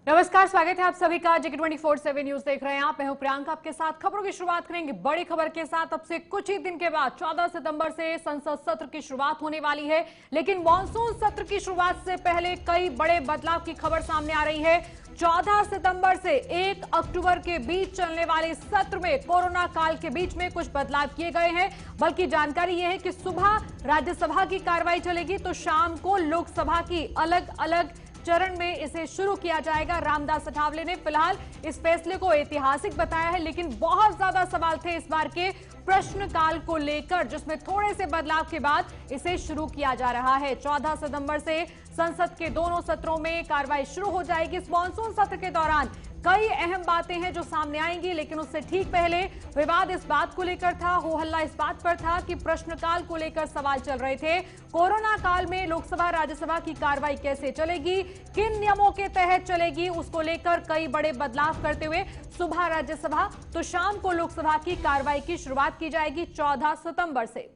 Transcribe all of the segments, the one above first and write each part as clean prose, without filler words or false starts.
नमस्कार, स्वागत है आप सभी का। जेके 24/7 न्यूज देख रहे हैं आप। मैं हूं प्रियंका, आपके साथ खबरों की शुरुआत करेंगे बड़ी खबर के साथ। अब से कुछ ही दिन के बाद 14 सितंबर से संसद सत्र की शुरुआत होने वाली है, लेकिन मॉनसून सत्र की शुरुआत से पहले कई बड़े बदलाव की खबर सामने आ रही है। 14 सितंबर से 1 अक्टूबर के बीच चलने वाले सत्र में कोरोना काल के बीच में कुछ बदलाव किए गए हैं। बल्कि जानकारी यह है कि सुबह राज्यसभा की कार्रवाई चलेगी तो शाम को लोकसभा की अलग अलग चरण में इसे शुरू किया जाएगा। रामदास अठावले ने फिलहाल इस फैसले को ऐतिहासिक बताया है, लेकिन बहुत ज्यादा सवाल थे इस बार के प्रश्नकाल को लेकर, जिसमें थोड़े से बदलाव के बाद इसे शुरू किया जा रहा है। 14 सितंबर से संसद के दोनों सत्रों में कार्रवाई शुरू हो जाएगी। इस मॉनसून सत्र के दौरान कई अहम बातें हैं जो सामने आएंगी, लेकिन उससे ठीक पहले विवाद इस बात को लेकर था, हो हल्ला इस बात पर था कि प्रश्नकाल को लेकर सवाल चल रहे थे। कोरोना काल में लोकसभा राज्यसभा की कार्रवाई कैसे चलेगी, किन नियमों के तहत चलेगी, उसको लेकर कई बड़े बदलाव करते हुए सुबह राज्यसभा तो शाम को लोकसभा की कार्रवाई की शुरुआत की जाएगी 14 सितंबर से।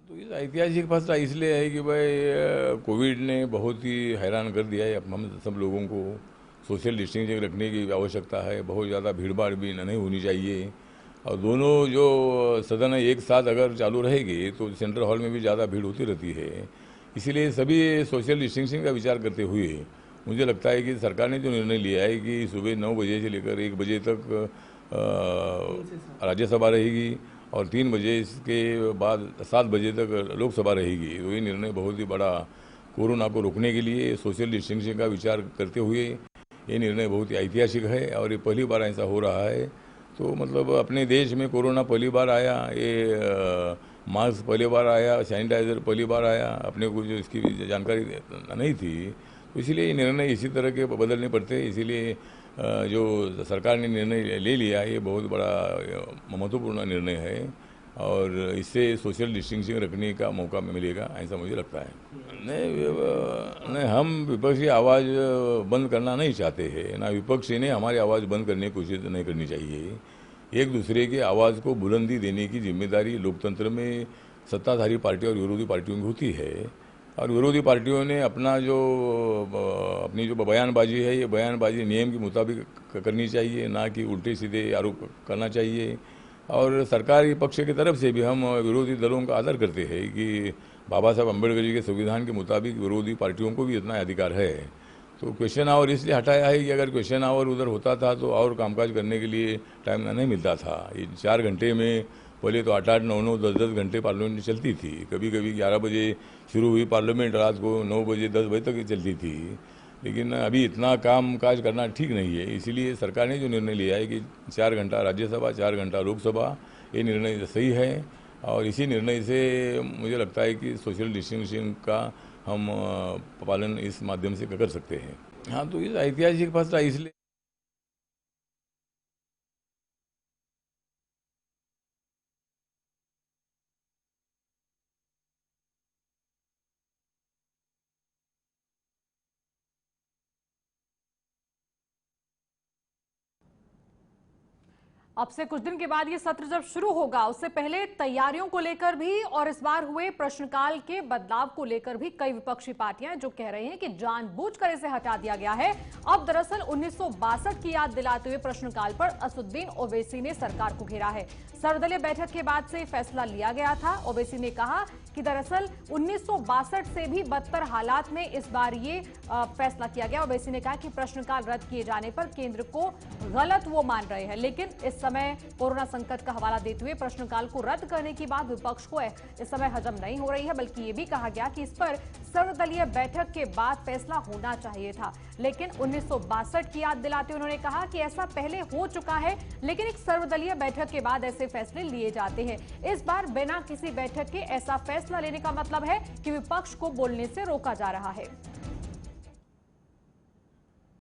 तो ये ऐतिहासिक फैसला इसलिए है कि भाई कोविड ने बहुत ही हैरान कर दिया है हम सब लोगों को। सोशल डिस्टेंसिंग रखने की आवश्यकता है, बहुत ज़्यादा भीड़ भाड़ भी नहीं होनी चाहिए। और दोनों जो सदन है एक साथ अगर चालू रहेगी तो सेंट्रल हॉल में भी ज़्यादा भीड़ होती रहती है। इसीलिए सभी सोशल डिस्टेंसिंग का विचार करते हुए मुझे लगता है कि सरकार ने जो निर्णय लिया है कि सुबह 9 बजे से लेकर 1 बजे तक राज्यसभा रहेगी और 3 बजे के बाद 7 बजे तक लोकसभा रहेगी। तो ये निर्णय बहुत ही बड़ा कोरोना को रोकने के लिए सोशल डिस्टेंसिंग का विचार करते हुए ये निर्णय बहुत ही ऐतिहासिक है और ये पहली बार ऐसा हो रहा है। तो मतलब अपने देश में कोरोना पहली बार आया, ये मास्क पहली बार आया, सैनिटाइज़र पहली बार आया, अपने को जो इसकी जानकारी नहीं थी, तो इसीलिए ये निर्णय इसी तरह के बदलने पड़ते। इसीलिए जो सरकार ने निर्णय ले लिया ये बहुत बड़ा महत्वपूर्ण निर्णय है और इससे सोशल डिस्टेंसिंग रखने का मौका मिलेगा, ऐसा मुझे लगता है। नहीं, हम विपक्ष की आवाज़ बंद करना नहीं चाहते हैं, ना विपक्षी ने हमारी आवाज़ बंद करने की कोशिश नहीं करनी चाहिए। एक दूसरे की आवाज़ को बुलंदी देने की जिम्मेदारी लोकतंत्र में सत्ताधारी पार्टी और विरोधी पार्टियों की होती है। और विरोधी पार्टियों ने अपनी जो बयानबाजी है, ये बयानबाजी नियम के मुताबिक करनी चाहिए, ना कि उल्टे सीधे आरोप करना चाहिए। और सरकारी पक्ष की तरफ से भी हम विरोधी दलों का आदर करते हैं कि बाबा साहब अम्बेडकर जी के संविधान के मुताबिक विरोधी पार्टियों को भी इतना अधिकार है। तो क्वेश्चन आवर इसलिए हटाया है कि अगर क्वेश्चन आवर उधर होता था तो और कामकाज करने के लिए टाइम नहीं मिलता था। ये 4 घंटे में पहले तो 8-8, 9-9, 10-10 घंटे पार्लियामेंट चलती थी। कभी कभी 11 बजे शुरू हुई पार्लियामेंट, रात को 9 बजे 10 बजे तक चलती थी। लेकिन अभी इतना काम काज करना ठीक नहीं है। इसीलिए सरकार ने जो निर्णय लिया है कि 4 घंटा राज्यसभा, 4 घंटा लोकसभा, ये निर्णय सही है। और इसी निर्णय से मुझे लगता है कि सोशल डिस्टेंसिंग का हम पालन इस माध्यम से कर सकते हैं। हाँ, तो ये ऐतिहासिक फैसला इसलिए अब से कुछ दिन के बाद ये सत्र जब शुरू होगा, उससे पहले तैयारियों को लेकर भी और इस बार हुए प्रश्नकाल के बदलाव को लेकर भी कई विपक्षी पार्टियां जो कह रही हैं कि जानबूझकर इसे हटा दिया गया है। अब दरअसल 1962 की याद दिलाते हुए प्रश्नकाल पर असदुद्दीन ओवैसी ने सरकार को घेरा है। सर्वदलीय बैठक के बाद से फैसला लिया गया था। ओवैसी ने कहा कि दरअसल 1962 से भी बदतर हालात में इस बार ये फैसला किया गया। ओवैसी ने कहा कि प्रश्नकाल रद्द किए जाने पर केंद्र को गलत वो मान रहे हैं, लेकिन इस समय कोरोना संकट का हवाला देते हुए प्रश्नकाल को रद्द करने की बात विपक्ष को इस समय हजम नहीं हो रही है। बल्कि ये भी कहा गया कि इस पर सर्वदलीय बैठक के बाद फैसला होना चाहिए था। लेकिन 1962 की याद दिलाते उन्होंने कहा कि ऐसा पहले हो चुका है, लेकिन एक सर्वदलीय बैठक के बाद ऐसे फैसले लिए जाते हैं। इस बार बिना किसी बैठक के ऐसा फैसला लेने का मतलब है कि विपक्ष को बोलने से रोका जा रहा है।